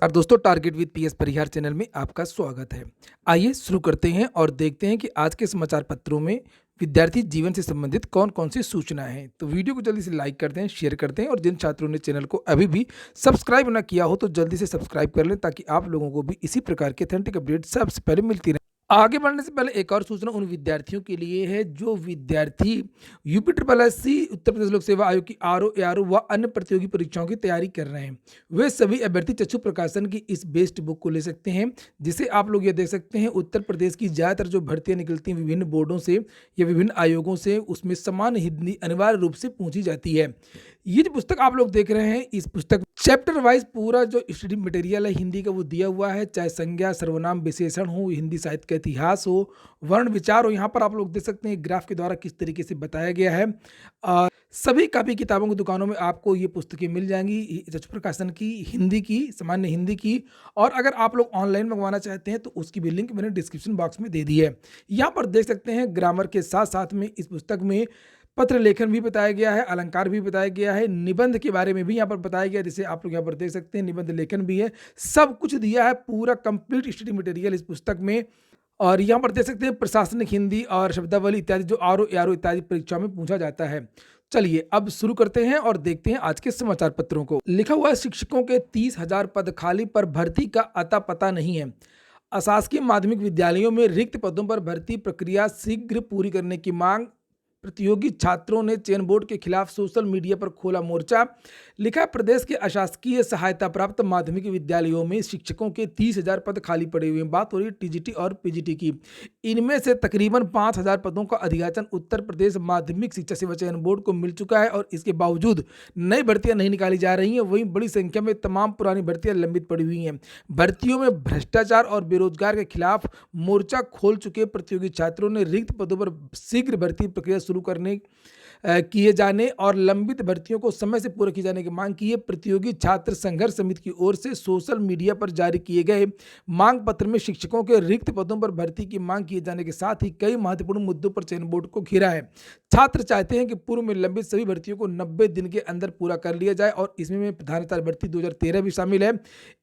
और दोस्तों target with PS Parihar channel में आपका स्वागत है। आइए शुरू करते हैं और देखते हैं कि आज के समाचार पत्रों में विद्यार्थी जीवन से संबंधित कौन-कौन सी सूचनाएं हैं। तो वीडियो को जल्दी से लाइक कर दें, शेयर कर दें और जिन छात्रों ने चैनल को अभी भी सब्सक्राइब ना किया हो तो जल्दी से सब्सक्राइब कर लें ताकि आप लोगों को भी इसी प्रकार के ऑथेंटिक अपडेट सबसे पहले मिलती रहे। आगे बढ़ने से पहले एक और सूचना उन विद्यार्थियों के लिए है जो विद्यार्थी UP triple S C Uttar Pradesh लोक सेवा आयोग की आरओ एआरओ व अन्य प्रतियोगी परीक्षाओं की तैयारी कर रहे हैं। वे सभी अभ्यर्थी चक्षु प्रकाशन की इस बेस्ट बुक को ले सकते हैं, जिसे आप लोग ये देख सकते हैं। उत्तर प्रदेश की ज़्यादातर जो भर्तियां निकलती हैं विभिन्न बोर्डों से या विभिन्न आयोगों से, उसमें समान हिंदी अनिवार्य रूप से पूछी जाती है। ये जो पुस्तक आप लोग देख रहे हैं, इस पुस्तक चैप्टर वाइज पूरा जो स्टडी मटेरियल है हिंदी का वो दिया हुआ है, चाहे संज्ञा सर्वनाम विशेषण हो, हिंदी साहित्य का इतिहास हो, वर्ण विचार हो। यहाँ पर आप लोग देख सकते हैं ग्राफ के द्वारा किस तरीके से बताया गया है। सभी कापी किताबों की दुकानों में आपको ये पुस्तकें मिल जाएंगी, चक्षु प्रकाशन की, हिंदी की, सामान्य हिंदी की। और अगर आप लोग ऑनलाइन मंगवाना चाहते हैं तो उसकी भी लिंक मैंने डिस्क्रिप्शन बॉक्स में दे दी है। यहाँ पर देख सकते हैं ग्रामर के साथ साथ में इस पुस्तक में पत्र लेखन भी बताया गया है, अलंकार भी बताया गया है, निबंध के बारे में भी यहाँ पर बताया गया है, जिसे आप लोग यहाँ पर देख सकते हैं निबंध लेखन भी है। सब कुछ दिया है, पूरा कंप्लीट स्टडी मटेरियल इस पुस्तक में। और यहाँ पर देख सकते हैं प्रशासनिक हिंदी और शब्दावली इत्यादि जो आरओ एआरओ इत्यादि परीक्षा में पूछा जाता है। चलिए अब शुरू करते हैं और देखते हैं आज के समाचार पत्रों को। लिखा हुआ है शिक्षकों के 30,000 पद खाली पर भर्ती का अता पता नहीं है। अशासकीय माध्यमिक विद्यालयों में रिक्त पदों पर भर्ती प्रक्रिया शीघ्र पूरी करने की मांग। प्रतियोगी छात्रों ने चयन बोर्ड के खिलाफ सोशल मीडिया पर खोला मोर्चा। लिखा है प्रदेश के अशासकीय सहायता प्राप्त माध्यमिक विद्यालयों में शिक्षकों के 30,000 पद खाली पड़े हुए हैं। बात हो रही है टीजीटी और पीजीटी की। इनमें से तकरीबन 5,000 पदों का अधियाचन उत्तर प्रदेश माध्यमिक शिक्षा सेवा चयन बोर्ड को मिल चुका है और इसके बावजूद नई भर्तियां नहीं निकाली जा रही हैं। वहीं बड़ी संख्या में तमाम पुरानी भर्तियां लंबित पड़ी हुई हैं। भर्तियों में भ्रष्टाचार और बेरोजगार के खिलाफ मोर्चा खोल चुके प्रतियोगी छात्रों ने रिक्त पदों पर शीघ्र भर्ती प्रक्रिया शुरू करने किए जाने और लंबित भर्तियों को समय से पूरा किए जाने की मांग की है। प्रतियोगी छात्र संघर्ष समिति की ओर से सोशल मीडिया पर जारी किए गए मांग पत्र में शिक्षकों के रिक्त पदों पर भर्ती की मांग किए जाने के साथ ही कई महत्वपूर्ण मुद्दों पर चयन बोर्ड को घेरा है। छात्र चाहते हैं कि पूर्व में लंबित सभी भर्तियों को 90 दिन के अंदर पूरा कर लिया जाए और इसमें प्रधानता भर्ती 2013 भी शामिल है।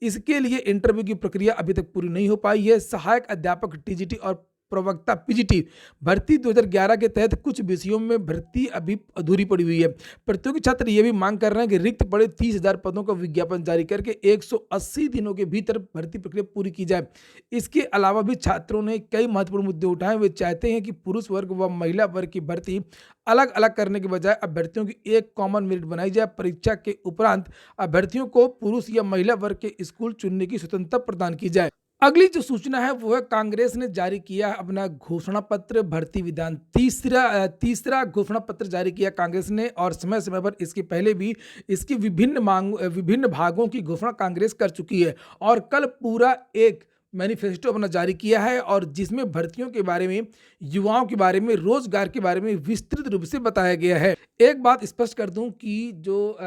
इसके लिए इंटरव्यू की प्रक्रिया अभी तक पूरी नहीं हो पाई है। सहायक अध्यापक टीजीटी और प्रवक्ता पीजीटी भर्ती 2011 के तहत कुछ विषयों में भर्ती अभी अधूरी पड़ी हुई है। प्रतियोगी छात्र ये भी मांग कर रहे हैं कि रिक्त पड़े 30,000 पदों का विज्ञापन जारी करके 180 दिनों के भीतर भर्ती प्रक्रिया पूरी की जाए। इसके अलावा भी छात्रों ने कई महत्वपूर्ण मुद्दे उठाए। वे चाहते हैं कि पुरुष वर्ग व महिला वर्ग की भर्ती अलग अलग करने के बजाय अभ्यर्थियों की एक कॉमन मेरिट बनाई जाए। परीक्षा के उपरांत अभ्यर्थियों को पुरुष या महिला वर्ग के स्कूल चुनने की स्वतंत्रता प्रदान की जाए। अगली जो सूचना है वो है कांग्रेस ने जारी किया अपना घोषणा पत्र भर्ती विधान। तीसरा घोषणा पत्र जारी किया कांग्रेस ने और समय समय पर इसके पहले भी इसकी विभिन्न भागों की घोषणा कांग्रेस कर चुकी है और कल पूरा एक मैनिफेस्टो अपना जारी किया है और जिसमें भर्तियों के बारे में, युवाओं के बारे में, रोजगार के बारे में विस्तृत रूप से बताया गया है। एक बात स्पष्ट कर दूं कि जो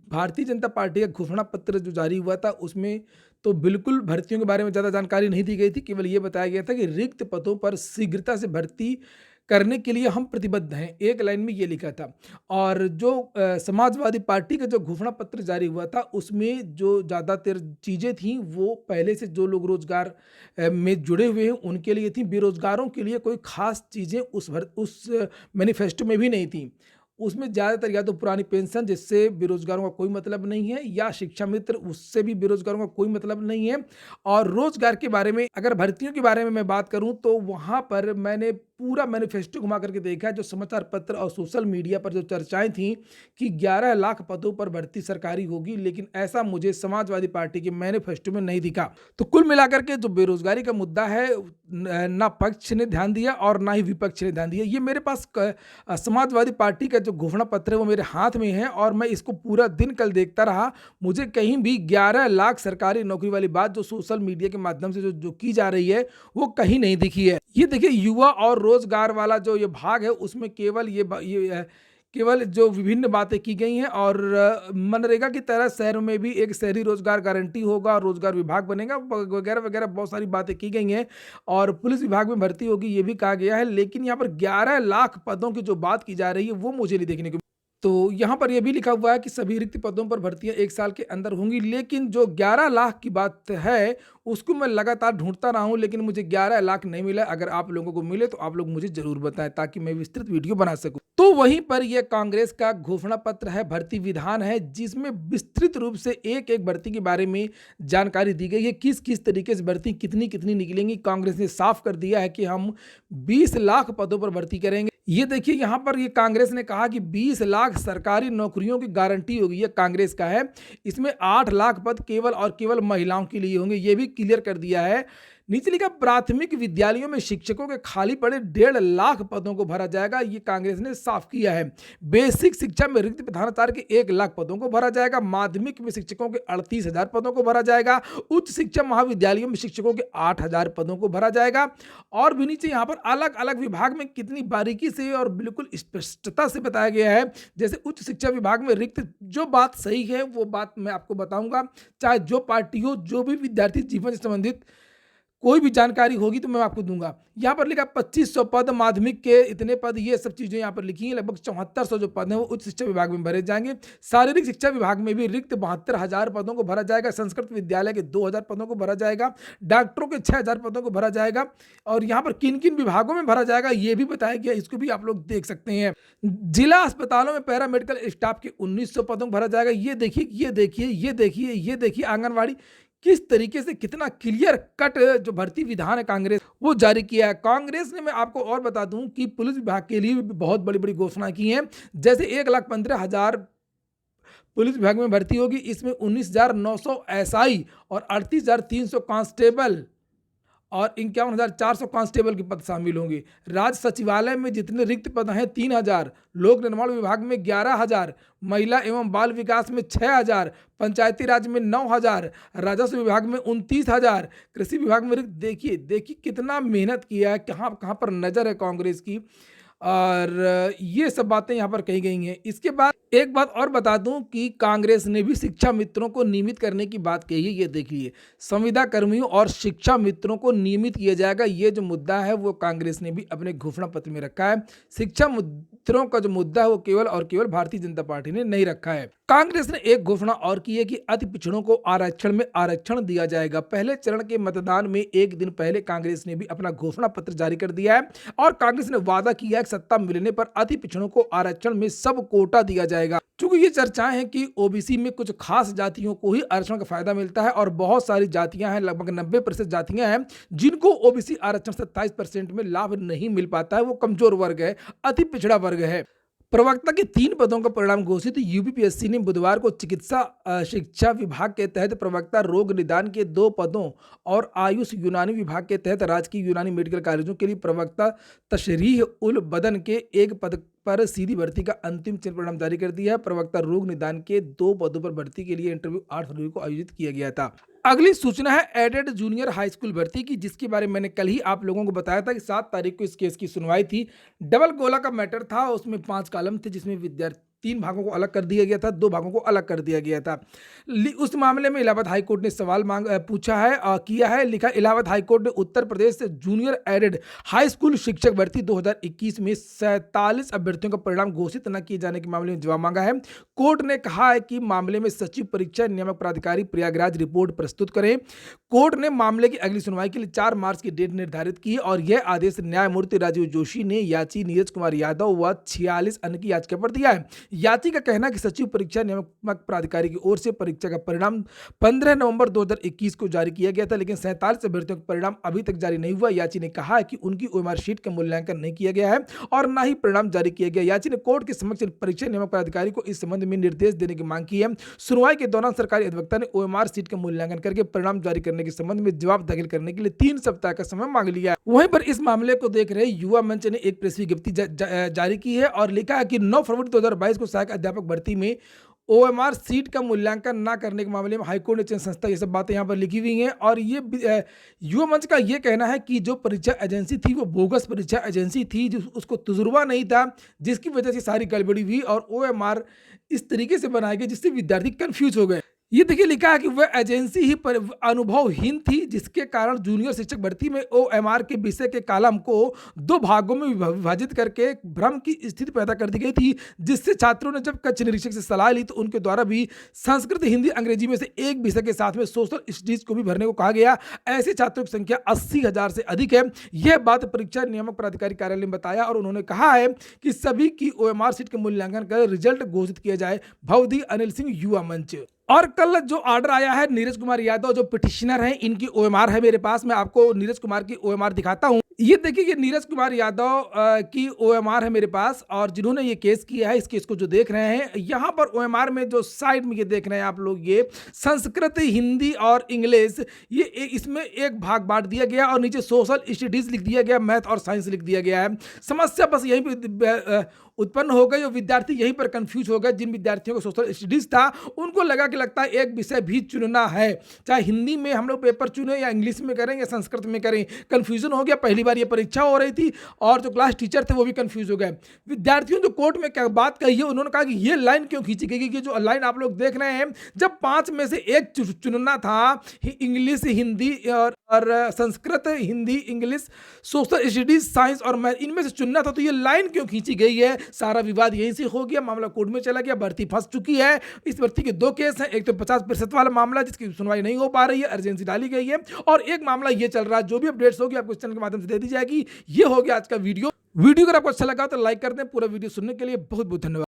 भारतीय जनता पार्टी का घोषणा पत्र जो जारी हुआ था उसमें तो बिल्कुल भर्तियों के बारे में ज़्यादा जानकारी नहीं दी गई थी। केवल ये बताया गया था कि रिक्त पदों पर शीघ्रता से भर्ती करने के लिए हम प्रतिबद्ध हैं, एक लाइन में ये लिखा था। और जो समाजवादी पार्टी का जो घोषणा पत्र जारी हुआ था उसमें जो ज़्यादातर चीज़ें थीं वो पहले से जो लोग रोजगार में जुड़े हुए हैं उनके लिए थी। बेरोजगारों के लिए कोई खास चीज़ें उस मैनिफेस्टो में भी नहीं थी। उसमें ज़्यादातर या तो पुरानी पेंशन जिससे बेरोजगारों का कोई मतलब नहीं है, या शिक्षा मित्र उससे भी बेरोजगारों का कोई मतलब नहीं है। और रोजगार के बारे में, अगर भर्तियों के बारे में मैं बात करूं तो वहां पर मैंने पूरा मैनिफेस्टो घुमा करके देखा है। जो समाचार पत्र और सोशल मीडिया पर जो चर्चाएं थी कि 11 लाख पदों पर भर्ती सरकारी होगी, लेकिन ऐसा मुझे समाजवादी पार्टी के मैनिफेस्टो में नहीं दिखा। तो कुल मिलाकर के जो बेरोजगारी का मुद्दा है ना पक्ष ने ध्यान दिया और ना ही विपक्ष ने ध्यान दिया। ये मेरे पास समाजवादी पार्टी का जो घोषणा पत्र है वो मेरे हाथ में है और मैं इसको पूरा दिन कल देखता रहा। मुझे कहीं भी 11 लाख सरकारी नौकरी वाली बात जो सोशल मीडिया के माध्यम से जो की जा रही है वो कहीं नहीं दिखी है। ये देखिए युवा और रोजगार वाला जो ये भाग है उसमें केवल जो विभिन्न बातें की गई हैं और मनरेगा की तरह शहरों में भी एक शहरी रोजगार गारंटी होगा और रोजगार विभाग बनेगा वगैरह वगैरह बहुत सारी बातें की गई हैं। और पुलिस विभाग में भर्ती होगी ये भी कहा गया है, लेकिन यहाँ पर 11 लाख पदों की जो बात की जा रही है वो मुझे नहीं देखने को। तो यहाँ पर ये भी लिखा हुआ है कि सभी रिक्त पदों पर भर्तियां 1 साल के अंदर होंगी, लेकिन जो 11 लाख की बात है, उसको मैं लगातार ढूँढता रहा हूँ, लेकिन मुझे 11 लाख नहीं मिला। अगर आप लोगों को मिले तो आप लोग मुझे ज़रूर बताएँ ताकि मैं विस्तृत वीडियो बना सकूँ। तो वहीं पर यह कांग्रेस का घोषणा पत्र है, भर्ती विधान है, जिसमें विस्तृत रूप से एक-एक भर्ती के बारे में जानकारी दी गई है। किस-किस तरीके से भर्ती कितनी-कितनी निकलेंगी। कांग्रेस ने साफ कर दिया है कि हम 20 लाख पदों पर भर्ती करेंगे। ये देखिए यहाँ पर ये कांग्रेस ने कहा कि 20 लाख सरकारी नौकरियों की गारंटी होगी, ये कांग्रेस का है। इसमें 8 लाख पद केवल और केवल महिलाओं के लिए होंगे, ये भी क्लियर कर दिया है। नीचे लिखा प्राथमिक विद्यालयों में शिक्षकों के खाली पड़े 1.5 लाख पदों को भरा जाएगा, ये कांग्रेस ने साफ किया है। बेसिक शिक्षा में रिक्त प्रधानाचार्य के 1 लाख पदों को भरा जाएगा। माध्यमिक में शिक्षकों के 38,000 पदों को भरा जाएगा। उच्च शिक्षा महाविद्यालयों में शिक्षकों के 8,000 पदों को भरा जाएगा। और भी नीचे यहाँ पर अलग अलग विभाग में कितनी बारीकी से और बिल्कुल स्पष्टता से बताया गया है। जैसे उच्च शिक्षा विभाग में रिक्त, जो बात सही है वो बात मैं आपको बताऊंगा, चाहे जो पार्टी हो, जो भी विद्यार्थी जीवन से संबंधित कोई भी जानकारी होगी तो मैं आपको दूंगा। यहाँ पर लिखा 2500 पद माध्यमिक के, इतने पद, ये सब चीज़ें यहाँ पर लिखी हैं। लगभग 7400 जो पद हैं वो उच्च शिक्षा विभाग में भरे जाएंगे। शारीरिक शिक्षा विभाग में भी रिक्त 72,000 पदों को भरा जाएगा। संस्कृत विद्यालय के 2,000 पदों को भरा जाएगा। डॉक्टरों के 6,000 पदों को भरा जाएगा। और यहाँ पर किन किन विभागों में भरा जाएगा ये भी बताया गया, इसको भी आप लोग देख सकते हैं। जिला अस्पतालों में पैरामेडिकल स्टाफ के 1900 पदों को भरा जाएगा। ये देखिए, ये देखिए, ये देखिए, ये देखिए आंगनबाड़ी किस तरीके से, कितना क्लियर कट जो भर्ती विधान है कांग्रेस वो जारी किया है। कांग्रेस ने, मैं आपको और बता दूं कि पुलिस विभाग के लिए भी बहुत बड़ी बड़ी घोषणा की है। जैसे 1,15,000 पुलिस विभाग में भर्ती होगी, इसमें 19,900 एसआई और 38,300 कांस्टेबल और 51,400 कांस्टेबल के पद शामिल होंगे। राज्य सचिवालय में जितने रिक्त पद हैं 3,000, लोक निर्माण विभाग में 11,000, महिला एवं बाल विकास में 6,000, पंचायती राज में 9,000, राजस्व विभाग में 29,000, कृषि विभाग में रिक्त। देखिए देखिए कितना मेहनत किया है, कहाँ कहाँ पर नज़र है कांग्रेस की। और ये सब बातें यहाँ पर कही गई हैं। इसके बाद एक बात और बता दूं कि कांग्रेस ने भी शिक्षा मित्रों को नियमित करने की बात कही है। ये देखिए, संविदा कर्मियों और शिक्षा मित्रों को नियमित किया जाएगा, ये जो मुद्दा है वो कांग्रेस ने भी अपने घोषणा पत्र में रखा है। शिक्षा मित्रों का जो मुद्दा है वो केवल और केवल भारतीय जनता पार्टी ने नहीं रखा है। कांग्रेस ने एक घोषणा और की है कि अति पिछड़ों को आरक्षण में आरक्षण दिया जाएगा। पहले चरण के मतदान में एक दिन पहले कांग्रेस ने भी अपना घोषणा पत्र जारी कर दिया है और कांग्रेस ने वादा किया है कि सत्ता मिलने पर अति पिछड़ों को आरक्षण में सब कोटा दिया जाएगा। चूंकि ये चर्चाएं हैं कि ओबीसी में कुछ खास जातियों को ही आरक्षण का फायदा मिलता है और बहुत सारी जातियां हैं, लगभग 90% जातियां हैं जिनको ओबीसी आरक्षण 27% में लाभ नहीं मिल पाता है। वो कमजोर वर्ग है, अति पिछड़ा वर्ग है। प्रवक्ता के 3 पदों का परिणाम घोषित। यूपीपीएससी ने बुधवार को चिकित्सा शिक्षा विभाग के तहत प्रवक्ता रोग निदान के 2 पदों और आयुष यूनानी विभाग के तहत राजकीय यूनानी मेडिकल कॉलेजों के लिए प्रवक्ता तशरीह उल बदन के 1 पद पर सीधी भर्ती का अंतिम चयन परिणाम जारी कर दिया है। प्रवक्ता रोग निदान के 2 पदों पर भर्ती के लिए इंटरव्यू 8 फरवरी को आयोजित किया गया था। अगली सूचना है एडेड जूनियर हाई स्कूल भर्ती की, जिसके बारे में मैंने कल ही आप लोगों को बताया था कि 7 तारीख को इस केस की सुनवाई थी। डबल गोला का मैटर था, उसमें 5 कॉलम थे जिसमें विद्यार्थी 3 भागों को अलग कर दिया गया था, 2 भागों को अलग कर दिया गया था। उस मामले में इलाहाबाद हाईकोर्ट ने सवाल पूछा है और किया है। लिखा, इलाहाबाद हाईकोर्ट ने उत्तर प्रदेश से जूनियर एडेड हाई स्कूल शिक्षक भर्ती 2021 में 47 अभ्यर्थियों का परिणाम घोषित न किए जाने के मामले में जवाब मांगा है। कोर्ट ने कहा है कि मामले में सचिव परीक्षा नियामक प्राधिकारी प्रयागराज रिपोर्ट प्रस्तुत करें। कोर्ट ने मामले की अगली सुनवाई के लिए 4 मार्च की डेट निर्धारित की और यह आदेश न्यायमूर्ति राजीव जोशी ने याची नीरज कुमार यादव व 46 अन्य की याचिका पर दिया है। याची का कहना है कि सचिव परीक्षा नियामक प्राधिकारी की ओर से परीक्षा का परिणाम 15 नवंबर 2021 को जारी किया गया था, लेकिन 47 अभ्यर्थियों का परिणाम अभी तक जारी नहीं हुआ। याची ने कहा है कि उनकी ओएमआर शीट का मूल्यांकन नहीं किया गया है और न ही परिणाम जारी किया गया। याची ने कोर्ट के समक्ष परीक्षा नियामक प्राधिकारी को इस संबंध में निर्देश देने की मांग की है। सुनवाई के दौरान सरकारी अधिवक्ता ने ओएमआर शीट का मूल्यांकन करके परिणाम जारी करने के संबंध में जवाब दाखिल करने के लिए 3 सप्ताह का समय मांग लिया है। वहीं पर इस मामले को देख रहे युवा मंच ने एक प्रेस विज्ञप्ति जारी की है और लिखा है कि 9 फरवरी 2022 को सहायक अध्यापक भर्ती में ओएमआर सीट का मूल्यांकन न करने के मामले में हाईकोर्ट ने चयन संस्था, ये सब बातें यहाँ पर लिखी हुई हैं। और ये युवा मंच का ये कहना है कि जो परीक्षा एजेंसी थी वो बोगस परीक्षा एजेंसी थी, जो उसको तजुर्बा नहीं था, जिसकी वजह से सारी गड़बड़ी हुई और ओएमआर इस तरीके से बनाए गए जिससे विद्यार्थी कंफ्यूज हो गए। ये देखिए लिखा है कि वह एजेंसी ही अनुभवहीन थी, जिसके कारण जूनियर शिक्षक भर्ती में ओएमआर के विषय के कॉलम को दो भागों में विभाजित करके एक भ्रम की स्थिति पैदा कर दी गई थी, जिससे छात्रों ने जब कक्ष निरीक्षक से सलाह ली तो उनके द्वारा भी संस्कृत, हिंदी, अंग्रेजी में से एक विषय के साथ में सोशल स्टडीज को भी भरने को कहा गया। ऐसे छात्रों की संख्या 80,000 से अधिक है। यह बात परीक्षा नियामक प्राधिकारी कार्यालय ने बताया और उन्होंने कहा है कि सभी की ओएमआर सीट का मूल्यांकन कर रिजल्ट घोषित किया जाए। भवदी अनिल सिंह युवा मंच। और कल जो ऑर्डर आया है नीरज कुमार यादव जो पिटिशनर हैं, इनकी ओएमआर है मेरे पास। मैं आपको नीरज कुमार की ओएमआर दिखाता हूं। ये देखिए ये नीरज कुमार यादव की ओएमआर है मेरे पास, और जिन्होंने ये केस किया है, इस केस को जो देख रहे हैं यहाँ पर ओएमआर में जो साइड में ये देख रहे हैं आप लोग, ये संस्कृत, हिंदी और इंग्लिश, ये इसमें एक भाग बांट दिया गया और नीचे सोशल स्टडीज लिख दिया गया, मैथ और साइंस लिख दिया गया है। समस्या बस यहीं पे उत्पन्न हो गई और विद्यार्थी यहीं पर कंफ्यूज हो गए। जिन विद्यार्थियों को सोशल स्टडीज था उनको लगा कि लगता है एक विषय भी चुनना है, चाहे हिंदी में हम लोग पेपर चुने या इंग्लिश में करें या संस्कृत में करें। कंफ्यूजन हो गया। पहली बार ये परीक्षा हो रही थी और जो क्लास टीचर थे वो भी कंफ्यूज हो गए। विद्यार्थियों जो कोर्ट में क्या बात कही है, उन्होंने कहा कि ये लाइन क्यों खींची गई, कि जो लाइन आप लोग देख रहे हैं, जब 5 में से एक चुनना था, इंग्लिश, हिंदी और Sanskrit, Hindi, English, social studies, science और मैथ, इनमें से चुनना था, तो ये लाइन क्यों खींची गई है। सारा विवाद यहीं से हो गया, मामला कोर्ट में चला गया, भर्ती फंस चुकी है। इस भर्ती के 2 केस हैं, एक तो 50% वाला मामला जिसकी सुनवाई नहीं हो पा रही है, अर्जेंसी डाली गई है, और एक मामला ये चल रहा है। जो भी अपडेट्स होगी आपको इस चैनल के माध्यम से दे दी जाएगी। ये हो गया आज का वीडियो। अगर आपको अच्छा लगा तो लाइक कर दें। पूरा वीडियो सुनने के लिए बहुत बहुत धन्यवाद।